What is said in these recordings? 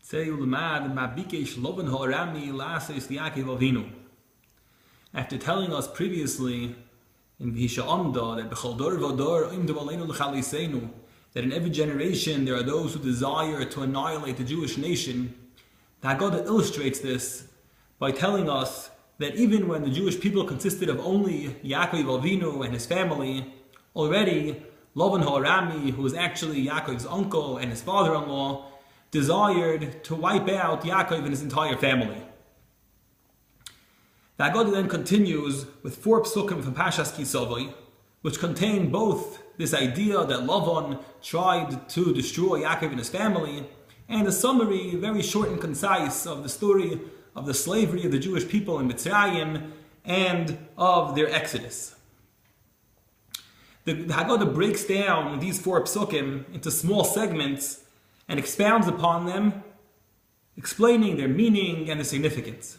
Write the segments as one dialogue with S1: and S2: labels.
S1: Tzei uLemad mabikesh loven ha'arami lases Yaakov Avinu. After telling us previously in V'hisha Amda that b'chol dor v'dor imdu aleinu l'chaliseinu, that in every generation there are those who desire to annihilate the Jewish nation, the Haggadah illustrates this by telling us that even when the Jewish people consisted of only Yaakov Avinu and his family, already Lavan ha'arami, who was actually Yaakov's uncle and his father-in-law, desired to wipe out Yaakov and his entire family. The Haggadah then continues with 4 psukim from Pashas Kisavai, which contain both this idea that Lavan tried to destroy Yaakov and his family, and a summary, very short and concise, of the story of the slavery of the Jewish people in Mitzrayim and of their exodus. The Haggadah breaks down these 4 psukim into small segments and expounds upon them, explaining their meaning and their significance.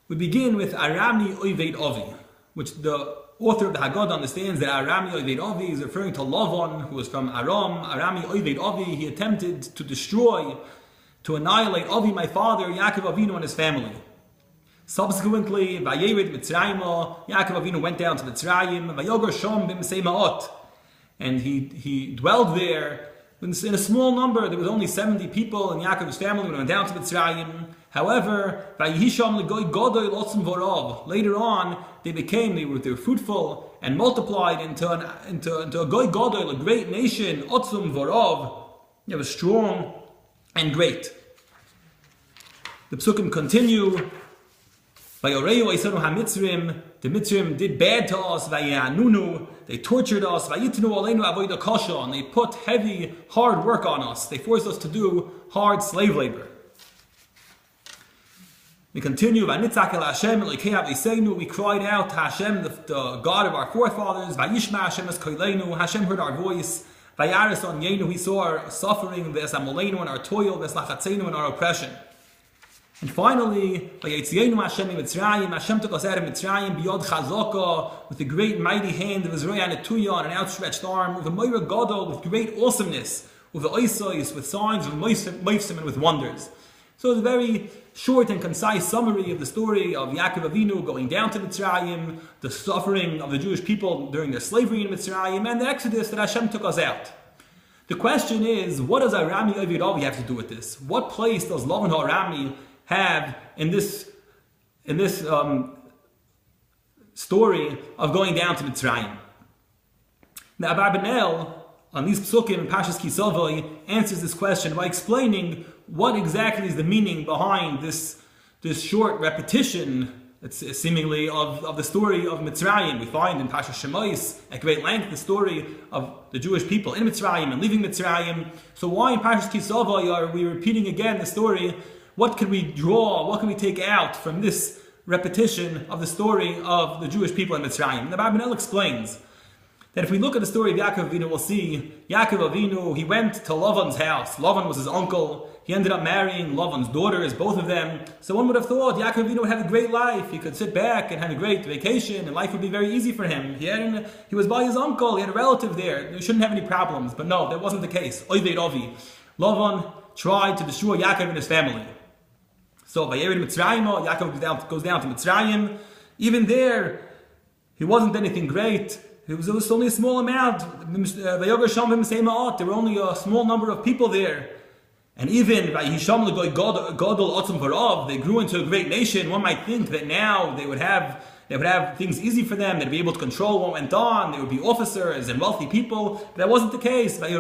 S1: We begin with Arami Oived Avi, which the author of the Haggadah understands that Arami Oived Avi is referring to Lavan, who was from Aram. Arami Oived Avi, he attempted to destroy, to annihilate Avi, my father, Yaakov Avinu and his family. Subsequently, Vayered Mitzrayim, Yaakov Avinu went down to Mitzrayim, Vayogar Shom b'msei ma'ot, and he dwelled there in a small number. There was only 70 people in Yaakov's family when he went down to Mitzrayim. However, later on, they were fruitful and multiplied into a goy gadol, a great nation. Otzum vorov, it was strong and great. The psukim continue. The Mitzrim did bad to us. They tortured us. And they put heavy, hard work on us. They forced us to do hard slave labor. We continue. We cried out to Hashem, the God of our forefathers. Hashem heard our voice. He saw our suffering, and our toil, and our oppression. And finally, Hashem took us out of Mitzrayim biyod chazaka, with a great mighty hand of his roya netuya and an outstretched arm, with a moira gadol, with great awesomeness, with oisos, with signs, with moifsim, and with wonders. So it's a very short and concise summary of the story of Yaakov Avinu going down to Mitzrayim, the suffering of the Jewish people during their slavery in Mitzrayim, and the exodus that Hashem took us out. The question is, what does Arami Oived Avi have to do with this? What place does Lavan ha'arami have in this story of going down to Mitzrayim? Now, Abarbanel, on these psukim in Pashas Kisavai, answers this question by explaining what exactly is the meaning behind this short repetition, seemingly, of the story of Mitzrayim. We find in Pashas Shemais at great length the story of the Jewish people in Mitzrayim and leaving Mitzrayim. So why in Pashas Kisavai are we repeating again the story? What can we draw, what can we take out from this repetition of the story of the Jewish people in Mitzrayim? The Abarbanel explains that if we look at the story of Yaakov Avinu, we'll see Yaakov Avinu, he went to Lavan's house. Lavan was his uncle. He ended up marrying Lavan's daughters, both of them. So one would have thought Yaakov Avinu would have a great life. He could sit back and have a great vacation, and life would be very easy for him. He was by his uncle. He had a relative there. He shouldn't have any problems. But no, that wasn't the case. Oived Avi. Lavan tried to destroy Yaakov and his family. So Vayered Mitzrayim, Yaakov goes down to Mitzrayim. Even there, he wasn't anything great. It was only a small amount. There were only a small number of people there. And even they grew into a great nation. One might think that now they would have things easy for them. They'd be able to control what went on. They would be officers and wealthy people. But that wasn't the case. The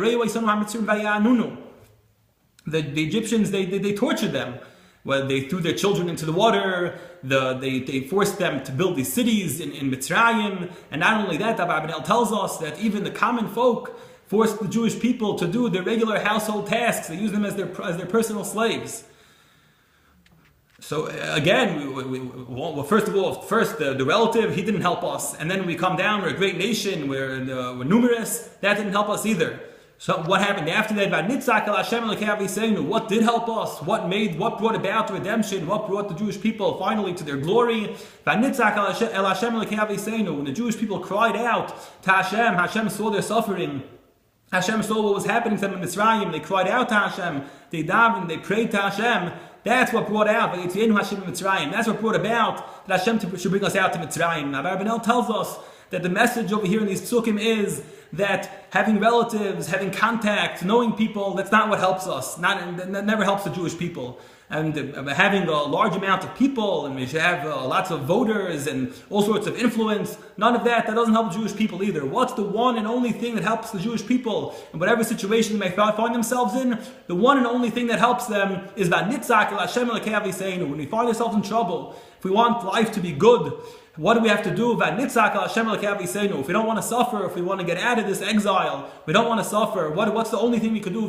S1: Egyptians, they tortured them. Well, they threw their children into the water. They forced them to build these cities in Mitzrayim. And not only that, Abarbanel tells us that even the common folk forced the Jewish people to do their regular household tasks. They used them as their personal slaves. So again, first the relative, he didn't help us. And then when we come down, we're a great nation, we're numerous. That didn't help us either. So what happened after that? What did help us? What brought about the redemption? What brought the Jewish people finally to their glory? When the Jewish people cried out to Hashem, Hashem saw their suffering. Hashem saw what was happening to them in Mitzrayim. They cried out to Hashem. They davened. They prayed to Hashem. That's what brought out. That's what brought about that Hashem should bring us out to Mitzrayim. Now, Rabbi Senft tells us that the message over here in these psukim is that having relatives, having contact, knowing people, that's not what helps us. That never helps the Jewish people. And having a large amount of people, and we should have lots of voters and all sorts of influence, none of that doesn't help Jewish people either. What's the one and only thing that helps the Jewish people in whatever situation they may find themselves in? The one and only thing that helps them is when we find ourselves in trouble, if we want life to be good, what do we have to do? If we don't want to suffer, if we want to get out of this exile, we don't want to suffer, what's the only thing we could do?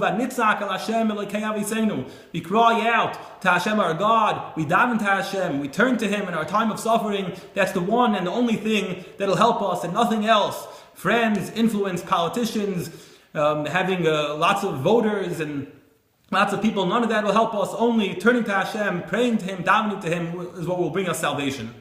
S1: We cry out to Hashem our God, we daven to Hashem, we turn to Him in our time of suffering. That's the one and the only thing that will help us, and nothing else. Friends, influence, politicians, having lots of voters and lots of people, none of that will help us. Only turning to Hashem, praying to Him, davening to Him is what will bring us salvation.